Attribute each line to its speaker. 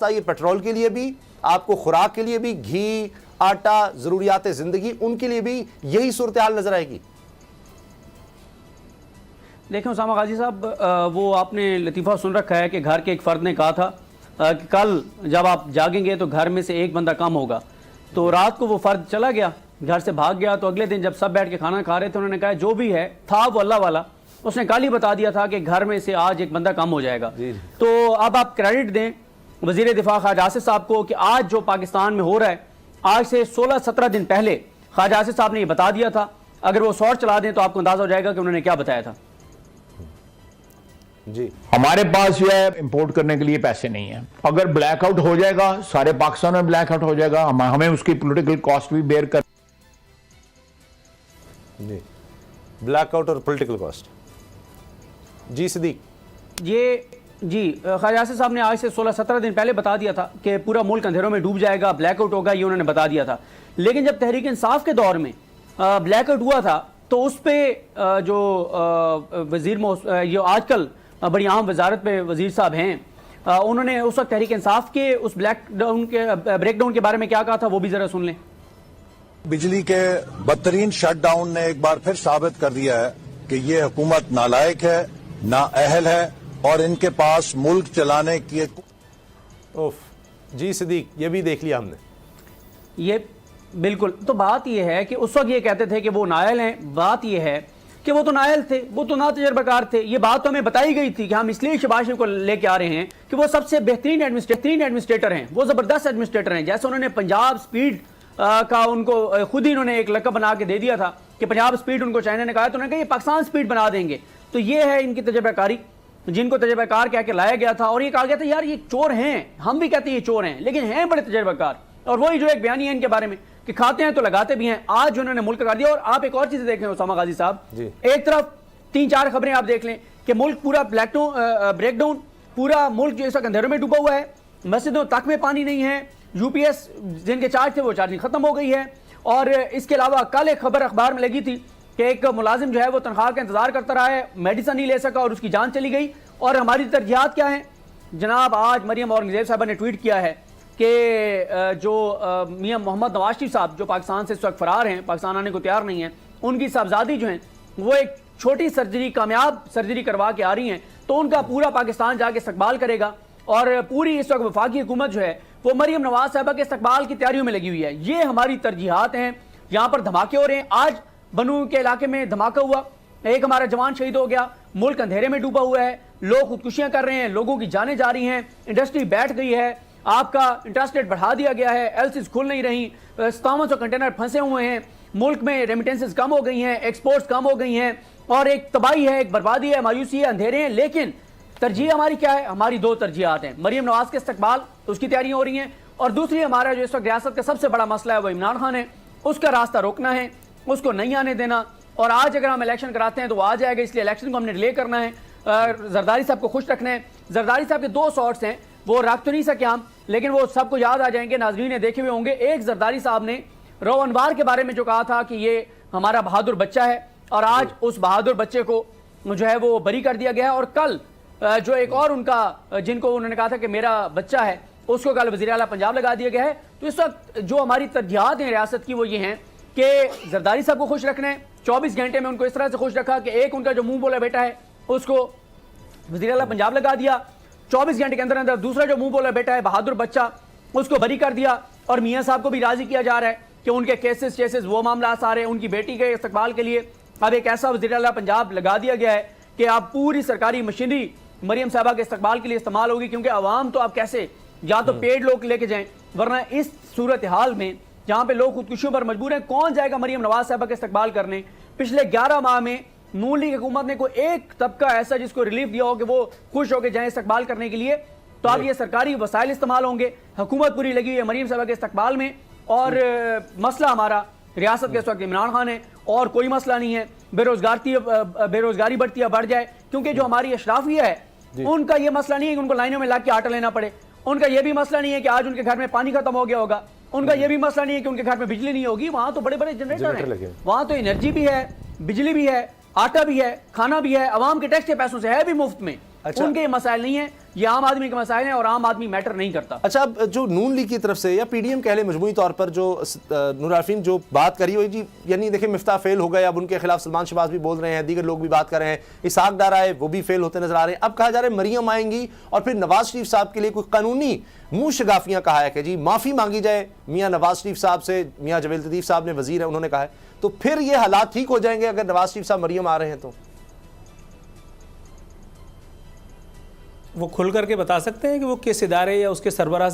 Speaker 1: یہ پیٹرول کے لیے بھی، آپ کو خوراک کے لیے بھی، گھی، آٹا، ضروریات زندگی، ان کے لیے بھی یہی صورتحال نظر آئے گی؟
Speaker 2: دیکھیں اسامہ غازی صاحب، وہ آپ نے لطیفہ سن رکھا ہے کہ گھر کے ایک فرد نے کہا تھا کہ کل جب آپ جاگیں گے تو گھر میں سے ایک بندہ کم ہوگا. تو رات کو وہ فرد چلا گیا، گھر سے بھاگ گیا. تو اگلے دن جب سب بیٹھ کے کھانا کھا رہے تھے، انہوں نے کہا جو بھی ہے تھا وہ اللہ والا، اس نے کل ہی بتا دیا تھا کہ گھر میں سے آج ایک بندہ کم ہو جائے گا. تو اب آپ کریڈٹ دیں وزیر دفاع خواجہ آصف صاحب کو کہ آج جو پاکستان میں ہو رہا ہے، آج سے 16-17 دن پہلے خواجہ آصف صاحب نے یہ بتا دیا تھا. اگر وہ سوٹ چلا دیں تو آپ کو اندازہ ہو جائے گا کہ انہوں نے کیا بتایا تھا.
Speaker 3: جی ہمارے پاس جو ہے امپورٹ کرنے کے لیے پیسے نہیں ہیں. اگر بلیک آؤٹ ہو جائے گا، سارے پاکستان میں بلیک آؤٹ ہو جائے گا، ہمیں اس کی پولیٹیکل کاسٹ بھی بیئر کر.
Speaker 1: جی بلیک آؤٹ اور پولیٹیکل کاسٹ. جی صدیق.
Speaker 2: یہ جی خواجہ آصف صاحب نے آج سے 16-17 دن پہلے بتا دیا تھا کہ پورا ملک اندھیروں میں ڈوب جائے گا، بلیک آؤٹ ہوگا، یہ انہوں نے بتا دیا تھا. لیکن جب تحریک انصاف کے دور میں بلیک آؤٹ ہوا تھا تو اس پہ جو وزیر جو آج کل بڑی عام وزارت پہ وزیر صاحب ہیں، انہوں نے اس وقت تحریک انصاف کے اس بریک ڈاؤن کے بارے میں کیا کہا تھا، وہ بھی ذرا سن لیں.
Speaker 4: بجلی کے بدترین شٹ ڈاؤن نے ایک بار پھر ثابت کر دیا ہے کہ یہ حکومت نالائق ہے، نااہل ہے اور ان کے پاس ملک چلانے کی.
Speaker 1: جی صدیق، یہ بھی دیکھ لیا ہم نے.
Speaker 2: یہ بالکل تو بات یہ ہے کہ اس وقت یہ کہتے تھے کہ وہ نااہل ہیں. بات یہ ہے کہ وہ تو نااہل تھے، وہ تو نا تجربہ کار تھے. یہ بات تو ہمیں بتائی گئی تھی کہ ہم اس لیے شہباز شریف کو لے کے آ رہے ہیں کہ وہ سب سے بہترین ایڈمنسٹریٹر ہیں، وہ زبردست ایڈمنسٹریٹر ہیں. جیسے انہوں نے پنجاب سپیڈ کا ان کو خود ہی انہوں نے ایک لقب بنا کے دے دیا تھا کہ پنجاب سپیڈ ان کو چائنا نے کہا، تو انہوں نے کہا یہ پاکستان سپیڈ بنا دیں گے. تو یہ ہے ان کی تجربہ کاری، جن کو تجربہ کار کہہ کے لایا گیا تھا. اور یہ کہا گیا تھا یار یہ چور ہیں، ہم بھی کہتے ہیں یہ چور ہیں لیکن ہیں بڑے تجربہ کار. اور وہی جو ایک بیانی ہے ان کے بارے میں کہ کھاتے ہیں تو لگاتے بھی ہیں. آج انہوں نے ملک کر دیا. اور آپ ایک اور چیز دیکھ لیں اسامہ غازی صاحب، ایک طرف 3-4 خبریں آپ دیکھ لیں کہ ملک پورا بریک ڈاؤن، پورا ملک جو اس وقت اندھیروں میں ڈوبا ہوا ہے، مسجدوں تک میں پانی نہیں ہے، یو پی ایس جن کے چارج تھے وہ چارجنگ ختم ہو گئی ہے. اور اس کے علاوہ کل ایک خبر اخبار میں لگی تھی کہ ایک ملازم جو ہے وہ تنخواہ کا انتظار کرتا رہا ہے، میڈیسن نہیں لے سکا اور اس کی جان چلی گئی. اور ہماری ترجیحات کیا ہیں جناب؟ آج مریم اورنگزیب صاحبہ نے ٹویٹ کیا ہے کہ جو میاں محمد نواز شریف صاحب جو پاکستان سے اس وقت فرار ہیں، پاکستان آنے کو تیار نہیں ہیں، ان کی صاحبزادی جو ہیں وہ ایک چھوٹی سرجری، کامیاب سرجری کروا کے آ رہی ہیں، تو ان کا پورا پاکستان جا کے استقبال کرے گا. اور پوری اس وقت وفاقی حکومت جو ہے وہ مریم نواز صاحبہ کے استقبال کی تیاریوں میں لگی ہوئی ہے. یہ ہماری ترجیحات ہیں. یہاں پر دھماکے ہو رہے ہیں. آج بنو کے علاقے میں دھماکہ ہوا، ایک ہمارا جوان شہید ہو گیا. ملک اندھیرے میں ڈوبا ہوا ہے، لوگ خودکشیاں کر رہے ہیں، لوگوں کی جانیں جا رہی ہیں، انڈسٹری بیٹھ گئی ہے، آپ کا انٹرسٹ ریٹ بڑھا دیا گیا ہے، ایلسیز کھل نہیں رہی، 5700 کنٹینر پھنسے ہوئے ہیں، ملک میں ریمیٹنسز کم ہو گئی ہیں، ایکسپورٹس کم ہو گئی ہیں، اور ایک تباہی ہے، ایک بربادی ہے، مایوسی ہے، اندھیرے ہیں. لیکن ترجیح ہماری کیا ہے؟ ہماری 2 ترجیحات ہیں. مریم نواز کے استقبال، اس کی تیاریاں ہو رہی ہیں، اور دوسری ہمارا جو اس وقت ریاست کا سب سے بڑا مسئلہ ہے وہ عمران خان ہے. اس کا راستہ روکنا ہے، اس کو نہیں آنے دینا. اور آج اگر ہم الیکشن کراتے ہیں تو وہ آ جائے گا، اس لیے الیکشن کو ہم نے ڈیلے کرنا ہے. زرداری صاحب کو خوش رکھنا ہے. زرداری صاحب کے 2 شارٹس ہیں، وہ رکھ تو نہیں سکے ہم، لیکن وہ سب کو یاد آ جائیں گے، ناظرین نے دیکھے ہوئے ہوں گے. ایک زرداری صاحب نے رو انوار کے بارے میں جو کہا تھا کہ یہ ہمارا بہادر بچہ ہے، اور آج اس بہادر بچے کو جو ہے وہ بری کر دیا گیا ہے. اور کل جو ایک اور ان کا جن کو انہوں نے کہا تھا کہ میرا بچہ ہے، اس کو کل وزیر اعلیٰ پنجاب لگا دیا گیا ہے. تو اس وقت جو ہماری ترجیحات ہیں ریاست کی وہ یہ ہیں کہ زرداری صاحب کو خوش رکھنا ہے. 24 گھنٹے میں ان کو اس طرح سے خوش رکھا کہ ایک ان کا جو منہ بولا بیٹا ہے اس کو وزیر اعلیٰ پنجاب لگا دیا. 24 گھنٹے کے اندر اندر دوسرا جو منہ بولا بیٹا ہے بہادر بچہ، اس کو بری کر دیا. اور میاں صاحب کو بھی راضی کیا جا رہا ہے کہ ان کے کیسز وہ معاملات سارے ان کی بیٹی کے استقبال کے لیے اب ایک ایسا وزیر اعلیٰ پنجاب لگا دیا گیا ہے کہ اب پوری سرکاری مشینری مریم صاحبہ کے استقبال کے لیے استعمال ہوگی. کیونکہ عوام تو اب کیسے یا تو پیڈ لوگ لے کے جائیں، ورنہ اس صورتحال میں جہاں پہ لوگ خودکشیوں پر مجبور ہیں، کون جائے گا مریم نواز صاحبہ کے استقبال کرنے؟ پچھلے 11 ماہ میں نون لیگ حکومت نے کوئی ایک طبقہ ایسا جس کو ریلیف دیا ہو کہ وہ خوش ہو کے جائیں استقبال کرنے کے لیے. تو اب یہ سرکاری وسائل استعمال ہوں گے. حکومت پوری لگی ہوئی ہے مریم صاحبہ کے استقبال میں. اور مسئلہ ہمارا ریاست کے اس وقت عمران خان ہے، اور کوئی مسئلہ نہیں ہے. بے روزگاری بڑھتی ہے، بڑھ جائے، کیونکہ جو ہماری اشرافیہ ہے ان کا یہ مسئلہ نہیں ہے کہ ان کو لائنوں میں لگ کے آٹا لینا پڑے. ان کا یہ بھی مسئلہ نہیں ہے کہ آج ان کے گھر میں پانی ختم ہو گیا ہوگا. ان کا یہ بھی مسئلہ نہیں ہے کہ ان کے گھر میں بجلی نہیں ہوگی. وہاں تو بڑے بڑے جنریٹر ہیں، وہاں تو انرجی بھی ہے، بجلی بھی ہے، آٹا بھی ہے، کھانا بھی ہے، عوام کے ٹیکس کے پیسوں سے ہے بھی مفت میں.
Speaker 1: اچھا۔
Speaker 2: ان کے یہ مسائل نہیں ہیں، یہ عام آدمی کے مسائل ہیں اور عام آدمی میٹر نہیں کرتا۔
Speaker 1: اچھا، اب جو نون لیگ کی طرف سے یا پی ڈی ایم کہہ لیں مجموعی طور پر جو نور عارفین جو بات کری ہوئی جی، یعنی دیکھیں مفتاح فیل ہو گئے، اب ان کے خلاف سلمان شہباز بھی بول رہے ہیں، دیگر لوگ بھی بات کر رہے ہیں، اسحاق ڈار آئے وہ بھی فیل ہوتے نظر آ رہے ہیں، اب کہا جا رہا ہے مریم آئیں گی اور پھر نواز شریف صاحب کے لیے کوئی قانونی منہ شگافیاں کہا ہے کہ جی معافی مانگی جائے میاں نواز شریف صاحب سے، میاں جویل لطیف صاحب نے وزیر ہیں انہوں نے کہا ہے، تو پھر یہ حالات ٹھیک ہو جائیں گے اگر نواز شریف صاحب مریم آ رہے ہیں تو؟
Speaker 5: وہ کھل کر کے بتا سکتے ہیں کہ وہ کس ادارے یا اس کے سربراہ سے